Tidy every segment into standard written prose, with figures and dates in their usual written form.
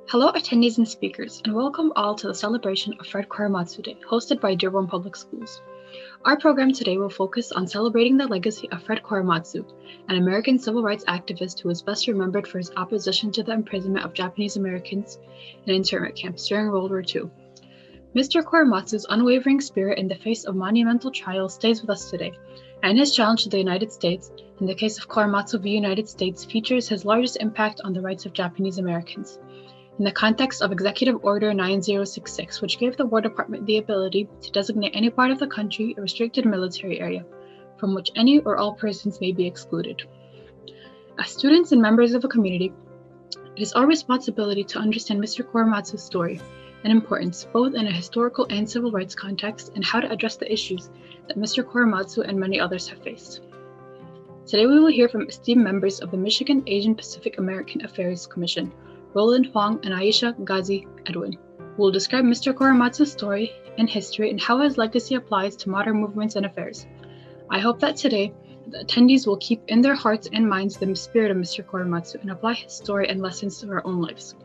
Hello, attendees and speakers, and welcome all to the celebration of Fred Korematsu Day, hosted by Dearborn Public Schools. Our program today will focus on celebrating the legacy of Fred Korematsu, an American civil rights activist who is best remembered for his opposition to the imprisonment of Japanese Americans in internment camps during World War II. Mr. Korematsu's unwavering spirit in the face of monumental trials stays with us today, and his challenge to the United States, in the case of Korematsu v. United States, features his largest impact on the rights of Japanese Americans. In the context of Executive Order 9066, which gave the War Department the ability to designate any part of the country a restricted military area, from which any or all persons may be excluded. As students and members of a community, it is our responsibility to understand Mr. Korematsu's story and importance, both in a historical and civil rights context, and how to address the issues that Mr. Korematsu and many others have faced. Today we will hear from esteemed members of the Michigan Asian Pacific American Affairs Commission, Roland Huang and Aisha Ghazi Edwin, who will describe Mr. Korematsu's story and history and how his legacy applies to modern movements and affairs. I hope that today, the attendees will keep in their hearts and minds the spirit of Mr. Korematsu and apply his story and lessons to our own lives.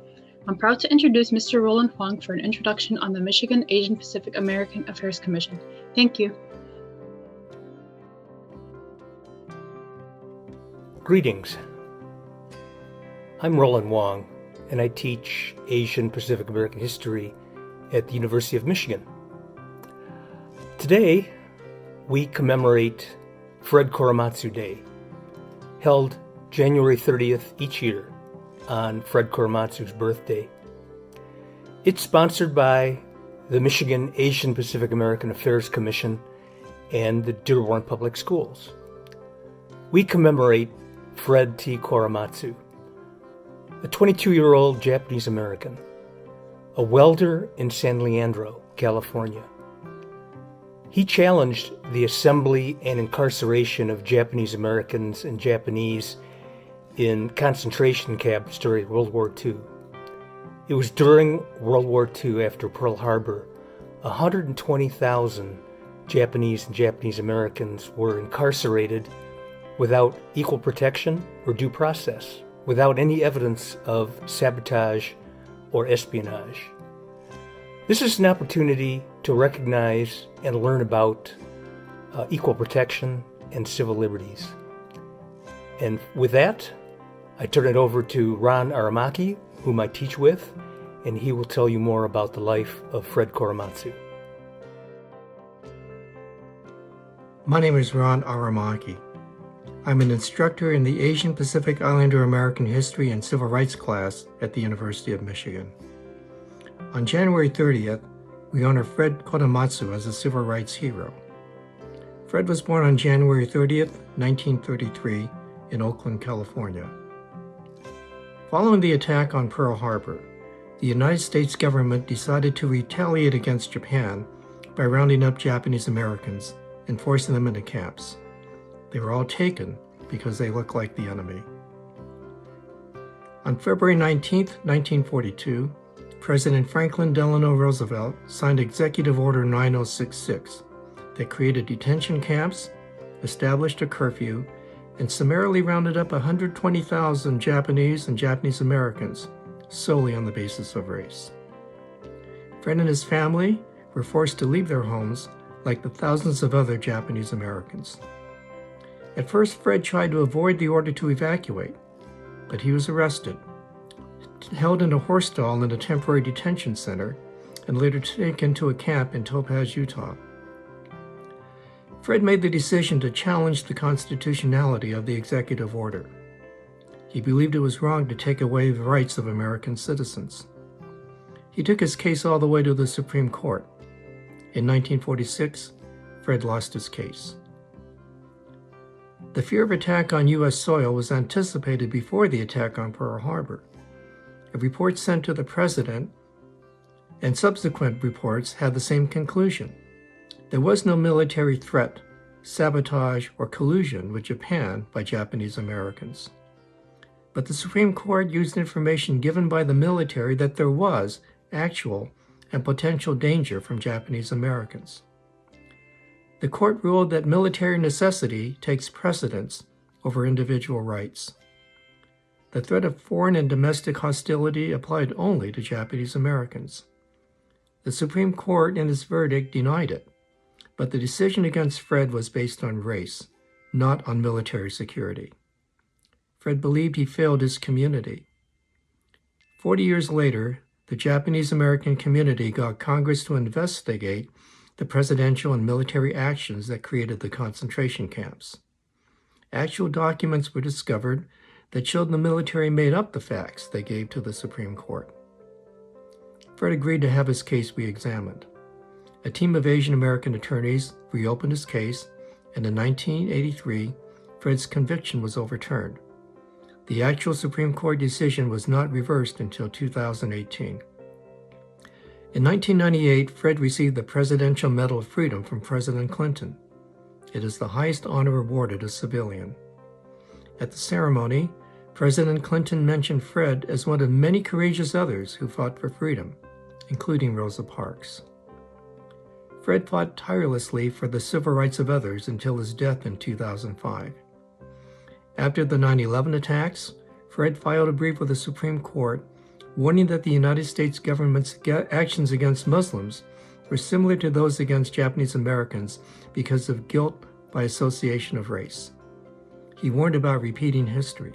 I'm proud to introduce Mr. Roland Huang for an introduction on the Michigan Asian Pacific American Affairs Commission. Thank you. Greetings. I'm Roland Huang, and I teach Asian Pacific American history at the University of Michigan. Today, we commemorate Fred Korematsu Day, held January 30th each year on Fred Korematsu's birthday. It's sponsored by the Michigan Asian Pacific American Affairs Commission and the Dearborn Public Schools. We commemorate Fred T. Korematsu, a 22-year-old Japanese American, a welder in San Leandro, California. He challenged the assembly and incarceration of Japanese Americans and Japanese in concentration camps during World War II. It was during World War II, after Pearl Harbor, 120,000 Japanese and Japanese Americans were incarcerated without equal protection or due process, without any evidence of sabotage or espionage. This is an opportunity to recognize and learn about equal protection and civil liberties. And with that, I turn it over to Ron Aramaki, whom I teach with, and he will tell you more about the life of Fred Korematsu. My name is Ron Aramaki. I'm an instructor in the Asian Pacific Islander American History and Civil Rights class at the University of Michigan. On January 30th, we honor Fred Korematsu as a civil rights hero. Fred was born on January 30th, 1933, in Oakland, California. Following the attack on Pearl Harbor, the United States government decided to retaliate against Japan by rounding up Japanese Americans and forcing them into camps. They were all taken because they looked like the enemy. On February 19, 1942, President Franklin Delano Roosevelt signed Executive Order 9066 that created detention camps, established a curfew, and summarily rounded up 120,000 Japanese and Japanese Americans solely on the basis of race. Fred and his family were forced to leave their homes like the thousands of other Japanese Americans. At first, Fred tried to avoid the order to evacuate, but he was arrested, held in a horse stall in a temporary detention center, and later taken to a camp in Topaz, Utah. Fred made the decision to challenge the constitutionality of the executive order. He believed it was wrong to take away the rights of American citizens. He took his case all the way to the Supreme Court. In 1946, Fred lost his case. The fear of attack on U.S. soil was anticipated before the attack on Pearl Harbor. A report sent to the president and subsequent reports had the same conclusion. There was no military threat, sabotage, or collusion with Japan by Japanese Americans. But the Supreme Court used information given by the military that there was actual and potential danger from Japanese Americans. The court ruled that military necessity takes precedence over individual rights. The threat of foreign and domestic hostility applied only to Japanese Americans. The Supreme Court in its verdict denied it, but the decision against Fred was based on race, not on military security. Fred believed he failed his community. 40 years later, the Japanese American community got Congress to investigate the presidential and military actions that created the concentration camps. Actual documents were discovered that showed the military made up the facts they gave to the Supreme Court. Fred agreed to have his case re-examined. A team of Asian American attorneys reopened his case, and in 1983, Fred's conviction was overturned. The actual Supreme Court decision was not reversed until 2018. In 1998, Fred received the Presidential Medal of Freedom from President Clinton. It is the highest honor awarded a civilian. At the ceremony, President Clinton mentioned Fred as one of many courageous others who fought for freedom, including Rosa Parks. Fred fought tirelessly for the civil rights of others until his death in 2005. After the 9/11 attacks, Fred filed a brief with the Supreme Court warning that the United States government's actions against Muslims were similar to those against Japanese Americans because of guilt by association of race. He warned about repeating history.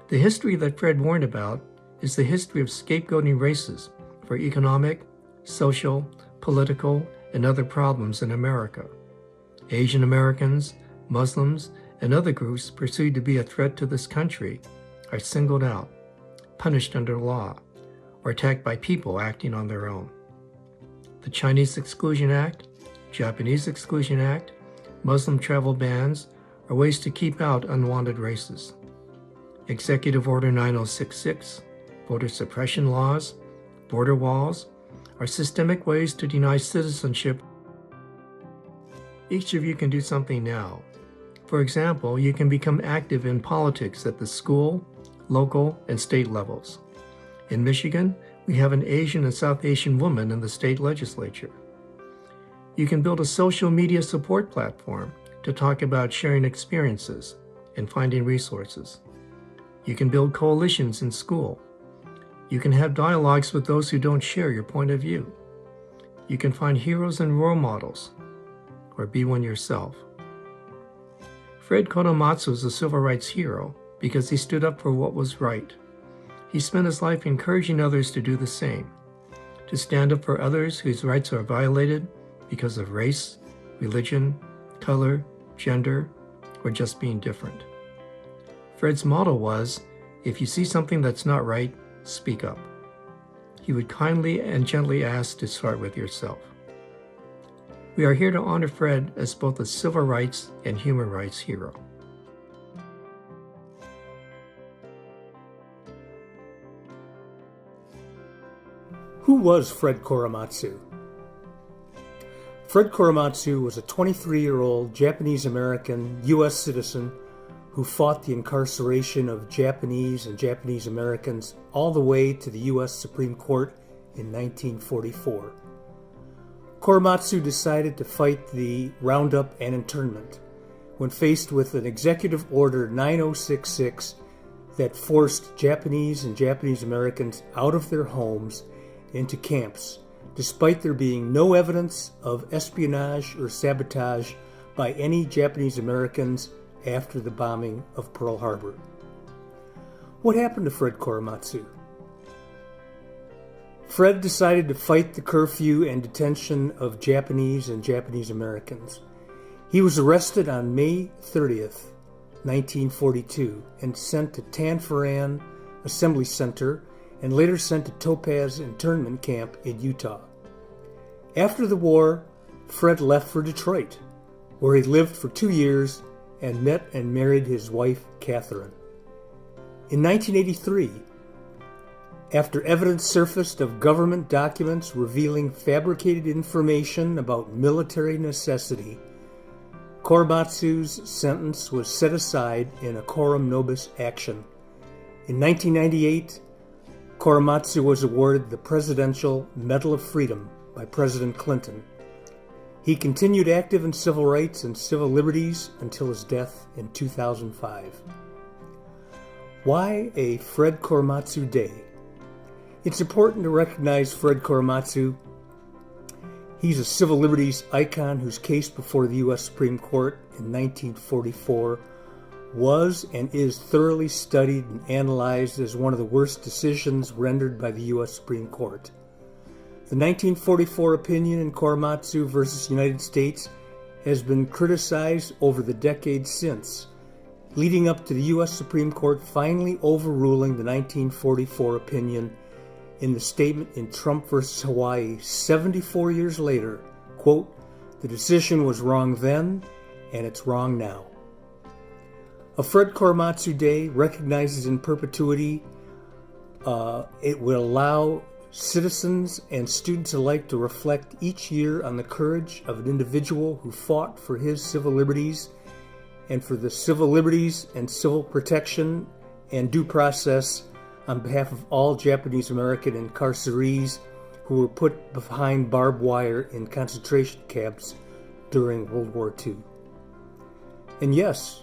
The history that Fred warned about is the history of scapegoating races for economic, social, political, and other problems in America. Asian Americans, Muslims, and other groups perceived to be a threat to this country are singled out, punished under law, or attacked by people acting on their own. The Chinese Exclusion Act, Japanese Exclusion Act, Muslim travel bans are ways to keep out unwanted races. Executive Order 9066, voter suppression laws, border walls are systemic ways to deny citizenship. Each of you can do something now. For example, you can become active in politics at the school, local, and state levels. In Michigan, we have an Asian and South Asian woman in the state legislature. You can build a social media support platform to talk about sharing experiences and finding resources. You can build coalitions in school. You can have dialogues with those who don't share your point of view. You can find heroes and role models, or be one yourself. Fred Korematsu is a civil rights hero because he stood up for what was right. He spent his life encouraging others to do the same, to stand up for others whose rights are violated because of race, religion, color, gender, or just being different. Fred's motto was, if you see something that's not right, speak up. He would kindly and gently ask to start with yourself. We are here to honor Fred as both a civil rights and human rights hero. Who was Fred Korematsu? Fred Korematsu was a 23-year-old Japanese-American U.S. citizen who fought the incarceration of Japanese and Japanese Americans all the way to the U.S. Supreme Court in 1944. Korematsu decided to fight the roundup and internment when faced with an Executive Order 9066 that forced Japanese and Japanese Americans out of their homes into camps, despite there being no evidence of espionage or sabotage by any Japanese Americans after the bombing of Pearl Harbor. What happened to Fred Korematsu? Fred decided to fight the curfew and detention of Japanese and Japanese Americans. He was arrested on May 30th, 1942, and sent to Tanforan Assembly Center and later sent to Topaz Internment Camp in Utah. After the war, Fred left for Detroit, where he lived for 2 years and met and married his wife, Catherine. In 1983, after evidence surfaced of government documents revealing fabricated information about military necessity, Korematsu's sentence was set aside in a coram nobis action. In 1998, Korematsu was awarded the Presidential Medal of Freedom by President Clinton. He continued active in civil rights and civil liberties until his death in 2005. Why a Fred Korematsu Day? It's important to recognize Fred Korematsu. He's a civil liberties icon whose case before the U.S. Supreme Court in 1944 was and is thoroughly studied and analyzed as one of the worst decisions rendered by the U.S. Supreme Court. The 1944 opinion in Korematsu versus United States has been criticized over the decades since, leading up to the U.S. Supreme Court finally overruling the 1944 opinion in the statement in Trump versus Hawaii 74 years later, quote, "The decision was wrong then, and it's wrong now." A Fred Korematsu Day recognizes in perpetuity. It will allow citizens and students alike to reflect each year on the courage of an individual who fought for his civil liberties and for the civil liberties and civil protection and due process on behalf of all Japanese American incarcerees who were put behind barbed wire in concentration camps during World War II. And yes,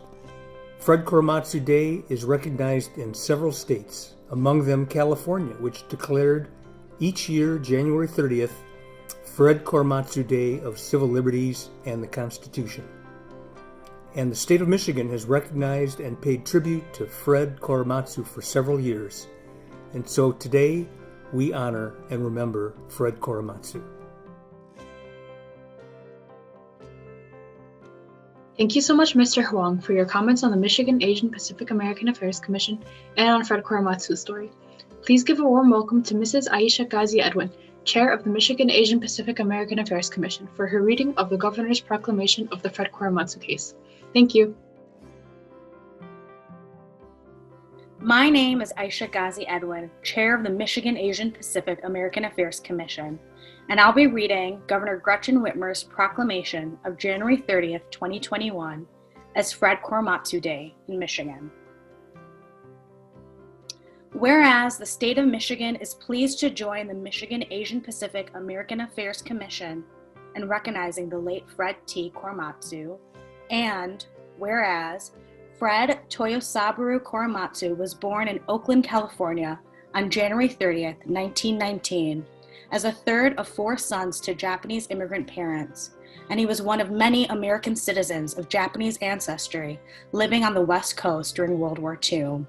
Fred Korematsu Day is recognized in several states, among them California, which declared each year, January 30th, Fred Korematsu Day of Civil Liberties and the Constitution. And the state of Michigan has recognized and paid tribute to Fred Korematsu for several years. And so today, we honor and remember Fred Korematsu. Thank you so much, Mr. Huang, for your comments on the Michigan Asian Pacific American Affairs Commission and on Fred Korematsu's story. Please give a warm welcome to Mrs. Aisha Ghazi Edwin, Chair of the Michigan Asian Pacific American Affairs Commission, for her reading of the Governor's proclamation of the Fred Korematsu case. Thank you. My name is Aisha Ghazi Edwin, Chair of the Michigan Asian Pacific American Affairs Commission, and I'll be reading Governor Gretchen Whitmer's proclamation of January 30th, 2021 as Fred Korematsu Day in Michigan. Whereas the state of Michigan is pleased to join the Michigan Asian Pacific American Affairs Commission in recognizing the late Fred T. Korematsu, and whereas Fred Toyosabaru Korematsu was born in Oakland, California on January 30th, 1919, as a third of 4 sons to Japanese immigrant parents, and he was one of many American citizens of Japanese ancestry living on the West Coast during World War II.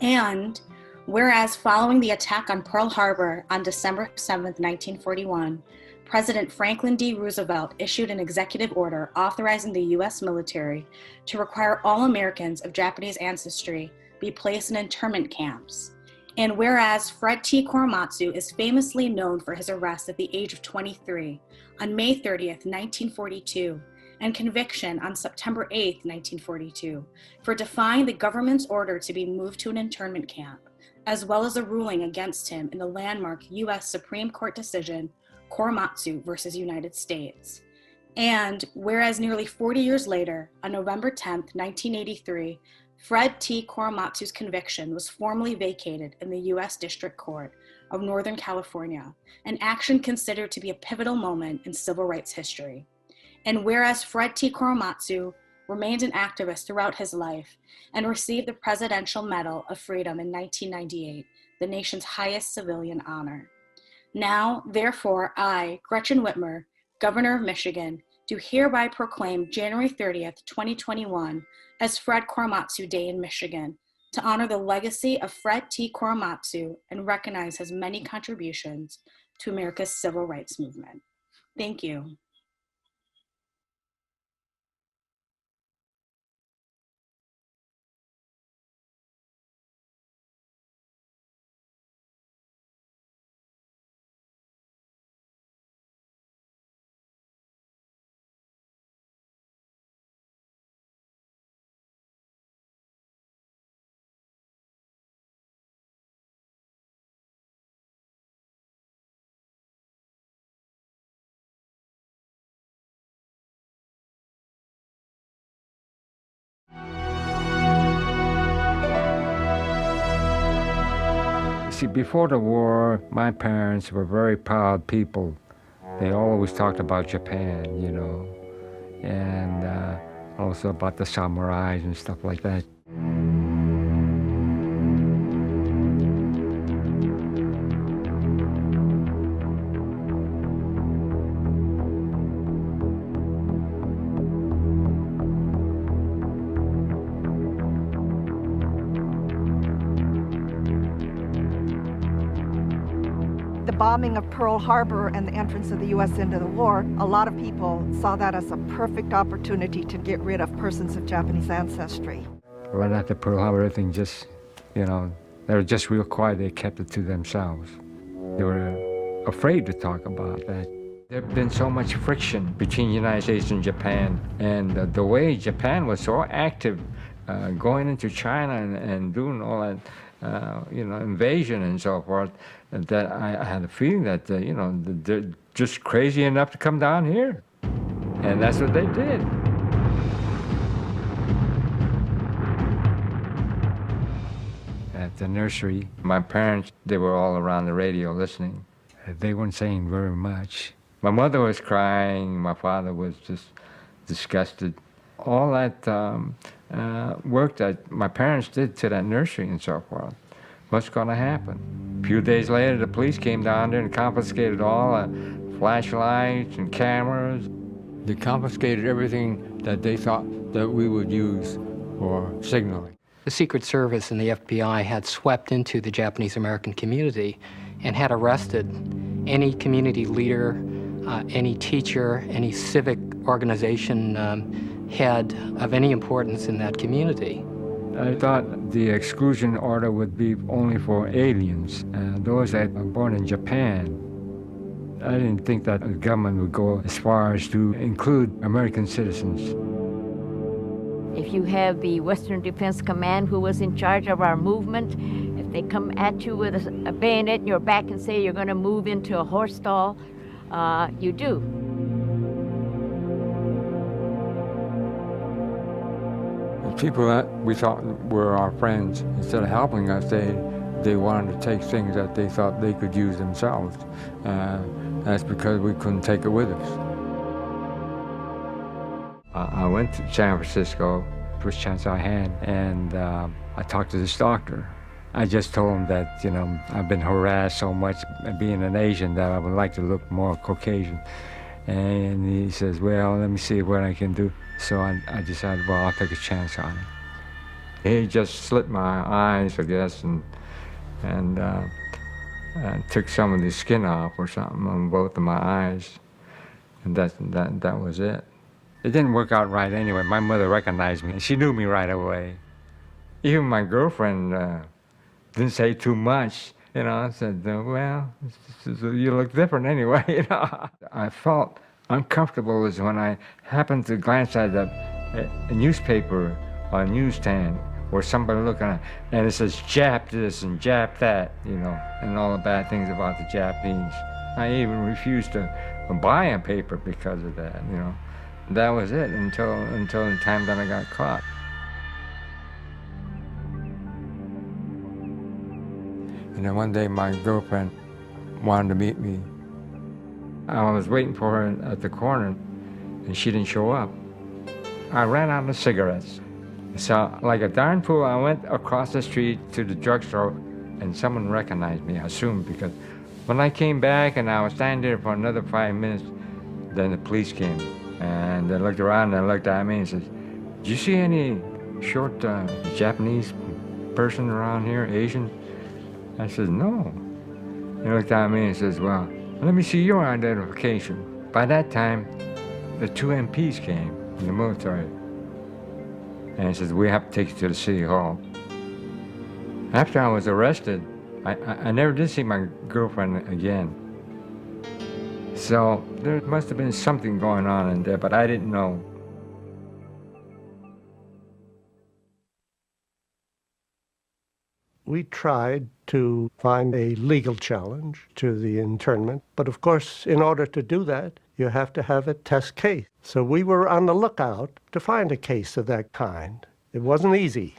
And whereas following the attack on Pearl Harbor on December 7th, 1941, President Franklin D. Roosevelt issued an executive order authorizing the U.S. military to require all Americans of Japanese ancestry be placed in internment camps. And whereas Fred T. Korematsu is famously known for his arrest at the age of 23 on May 30th, 1942, and conviction on September 8th, 1942, for defying the government's order to be moved to an internment camp, as well as a ruling against him in the landmark U.S. Supreme Court decision Korematsu versus United States. And whereas nearly 40 years later, on November 10th, 1983, Fred T. Korematsu's conviction was formally vacated in the U.S. District Court of Northern California, an action considered to be a pivotal moment in civil rights history. And whereas Fred T. Korematsu remained an activist throughout his life and received the Presidential Medal of Freedom in 1998, the nation's highest civilian honor. Now, therefore, I, Gretchen Whitmer, Governor of Michigan, do hereby proclaim January 30th, 2021 as Fred Korematsu Day in Michigan to honor the legacy of Fred T. Korematsu and recognize his many contributions to America's civil rights movement. Thank you. See, before the war, my parents were very proud people. They always talked about Japan, you know, and also about the samurais and stuff like that. bombing of Pearl Harbor and the entrance of the U.S. into the war, a lot of people saw that as a perfect opportunity to get rid of persons of Japanese ancestry. Right after Pearl Harbor, everything just, they were just real quiet. They kept it to themselves. They were afraid to talk about that. There had been so much friction between the United States and Japan, and the way Japan was so active going into China and doing all that, invasion and so forth, that I had a feeling that, they're just crazy enough to come down here. And that's what they did. At the nursery, my parents, they were all around the radio listening. They weren't saying very much. My mother was crying, my father was just disgusted. All that work that my parents did to that nursery and so forth, what's going to happen? A few days later, the police came down there and confiscated all the flashlights and cameras. They confiscated everything that they thought that we would use for signaling. The Secret Service and the FBI had swept into the Japanese-American community and had arrested any community leader, any teacher, any civic organization head of any importance in that community. I thought the exclusion order would be only for aliens, those that were born in Japan. I didn't think that the government would go as far as to include American citizens. If you have the Western Defense Command who was in charge of our movement, if they come at you with a bayonet in your back and say you're going to move into a horse stall, you do. The people that we thought were our friends, instead of helping us, they wanted to take things that they thought they could use themselves. That's because we couldn't take it with us. I went to San Francisco, first chance I had, and I talked to this doctor. I just told him that, I've been harassed so much being an Asian that I would like to look more Caucasian. And he says, well, let me see what I can do. So I decided, well, I'll take a chance on it. He just slit my eyes, I guess, and took some of the skin off or something on both of my eyes. And that was it. It didn't work out right anyway. My mother recognized me, and she knew me right away. Even my girlfriend didn't say too much, I said, well, you look different anyway, I felt uncomfortable was when I happened to glance at a newspaper or a newsstand where somebody looking at it, and it says Jap this and Jap that, and all the bad things about the Japanese. I even refused to buy a paper because of that, That was it until the time that I got caught. And then one day my girlfriend wanted to meet me. I was waiting for her at the corner, and she didn't show up. I ran out of cigarettes. So, like a darn fool, I went across the street to the drugstore, and someone recognized me, I assumed, because when I came back and I was standing there for another 5 minutes, then the police came. And they looked around and looked at me and said, "Did you see any short Japanese person around here, Asian?" I said, "No." He looked at me and says, "Well, let me see your identification." By that time, the 2 MPs came in the military. And he says, "We have to take you to the city hall." After I was arrested, I never did see my girlfriend again. So there must have been something going on in there, but I didn't know. We tried to find a legal challenge to the internment, but of course, in order to do that, you have to have a test case. So we were on the lookout to find a case of that kind. It wasn't easy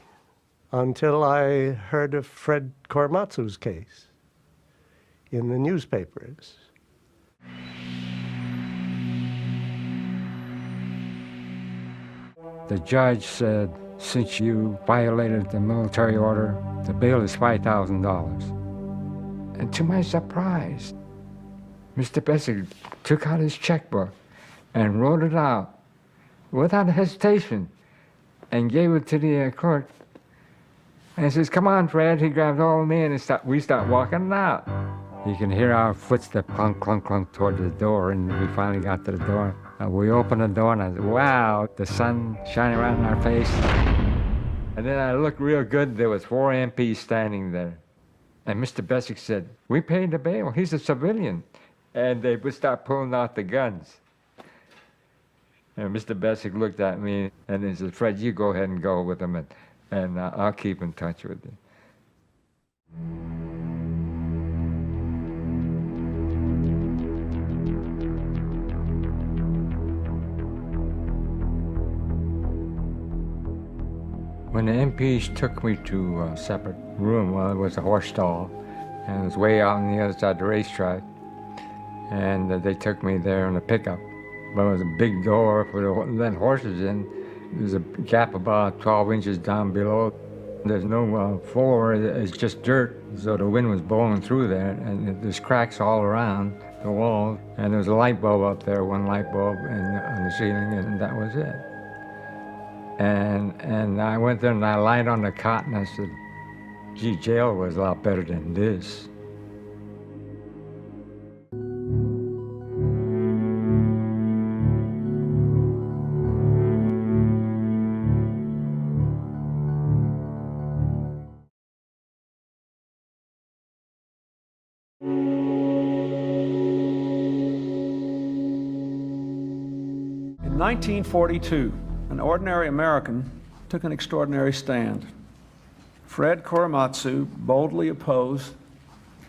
until I heard of Fred Korematsu's case in the newspapers. The judge said, "Since you violated the military order, the bail is $5,000. And to my surprise, Mr. Bessie took out his checkbook and wrote it out without hesitation and gave it to the clerk. And he says, "Come on, Fred." He grabbed hold of me and we start walking out. You can hear our footsteps clunk, clunk, clunk toward the door, and we finally got to the door. We opened the door, and I said, wow, the sun shining right in our face. And then I looked real good. There was 4 MPs standing there. And Mr. Bessick said, we paid the bail. He's a civilian. And they would start pulling out the guns. And Mr. Bessick looked at me, and he said, Fred, you go ahead and go with them, and I'll keep in touch with you. When the MPs took me to a separate room, well, it was a horse stall, and it was way out on the other side of the racetrack, and they took me there in a pickup. But it was a big door for the let horses in. There's a gap about 12 inches down below. There's no floor, it's just dirt, so the wind was blowing through there, and there's cracks all around the wall, and there was a light bulb up there, one light bulb on the ceiling, and that was it. And I went there and I lied on the cot and I said, gee, jail was a lot better than this. In 1942, an ordinary American took an extraordinary stand. Fred Korematsu boldly opposed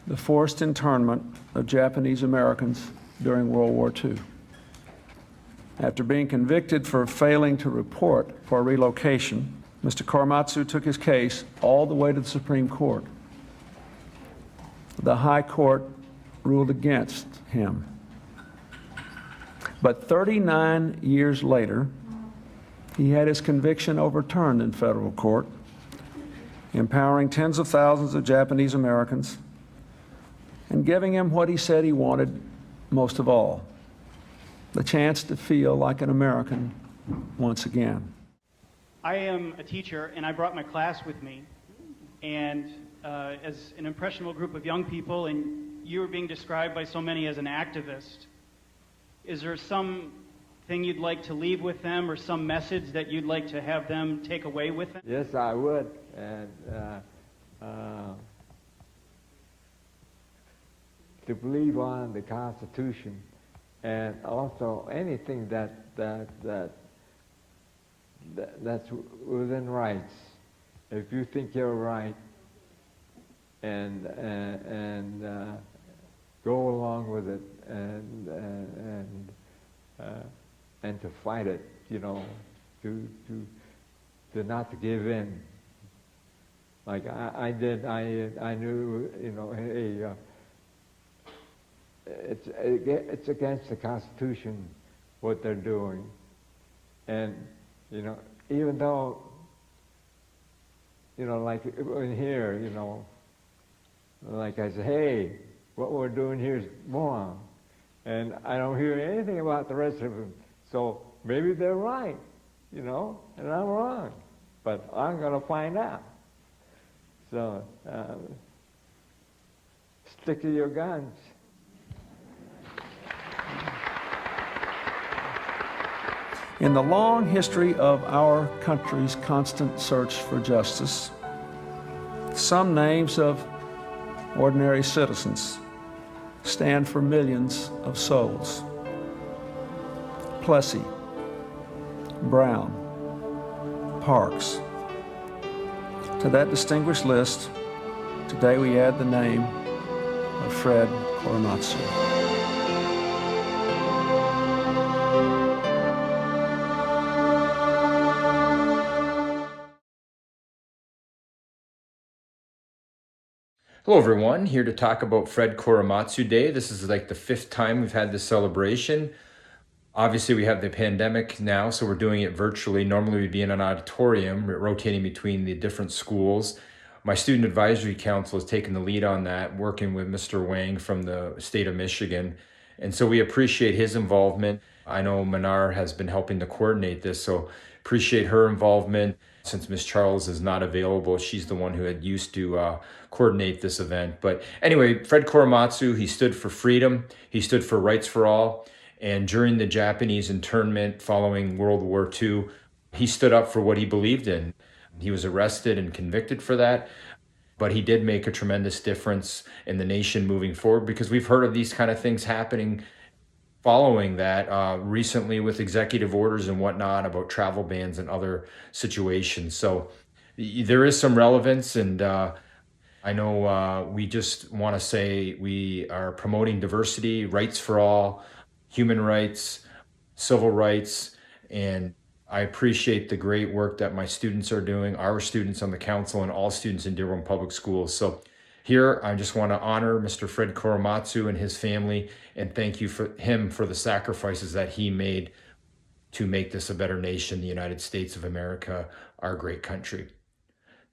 the forced internment of Japanese Americans during World War II. After being convicted for failing to report for relocation, Mr. Korematsu took his case all the way to the Supreme Court. The High Court ruled against him. But 39 years later, he had his conviction overturned in federal court, empowering tens of thousands of Japanese Americans and giving him what he said he wanted most of all, the chance to feel like an American once again. I am a teacher, and I brought my class with me, and as an impressionable group of young people, and you were being described by so many as an activist, is there something you'd like to leave with them, or some message that you'd like to have them take away with them? Yes, I would. And to believe on the Constitution, and also anything that's within rights. If you think you're right, and go along with it, and to fight it, you know, to not to give in. Like I did. I knew, you know, it's against the Constitution what they're doing, and you know, even though, you know, like in here, you know, like I say, hey, what we're doing here is wrong, and I don't hear anything about the rest of them. So maybe they're right, you know, and I'm wrong, but I'm going to find out. So stick to your guns. In the long history of our country's constant search for justice, some names of ordinary citizens stand for millions of souls. Plessy, Brown, Parks. To that distinguished list, today we add the name of Fred Korematsu. Hello everyone, here to talk about Fred Korematsu Day. This is like the 5th time we've had this celebration. Obviously we have the pandemic now, so we're doing it virtually. Normally we'd be in an auditorium, rotating between the different schools. My Student Advisory Council has taken the lead on that, working with Mr. Wang from the state of Michigan. And so we appreciate his involvement. I know Manar has been helping to coordinate this, so appreciate her involvement. Since Miss Charles is not available, she's the one who had used to coordinate this event. But anyway, Fred Korematsu, he stood for freedom. He stood for rights for all. And during the Japanese internment following World War II, he stood up for what he believed in. He was arrested and convicted for that. But he did make a tremendous difference in the nation moving forward, because we've heard of these kind of things happening following that recently with executive orders and whatnot about travel bans and other situations. So there is some relevance, and I know we just want to say we are promoting diversity, rights for all, human rights, civil rights, and I appreciate the great work that my students are doing, our students on the council, and all students in Dearborn Public Schools. So here, I just want to honor Mr. Fred Korematsu and his family, and thank you for him for the sacrifices that he made to make this a better nation, the United States of America, our great country.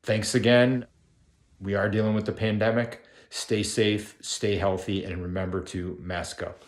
Thanks again. We are dealing with the pandemic. Stay safe, stay healthy, and remember to mask up.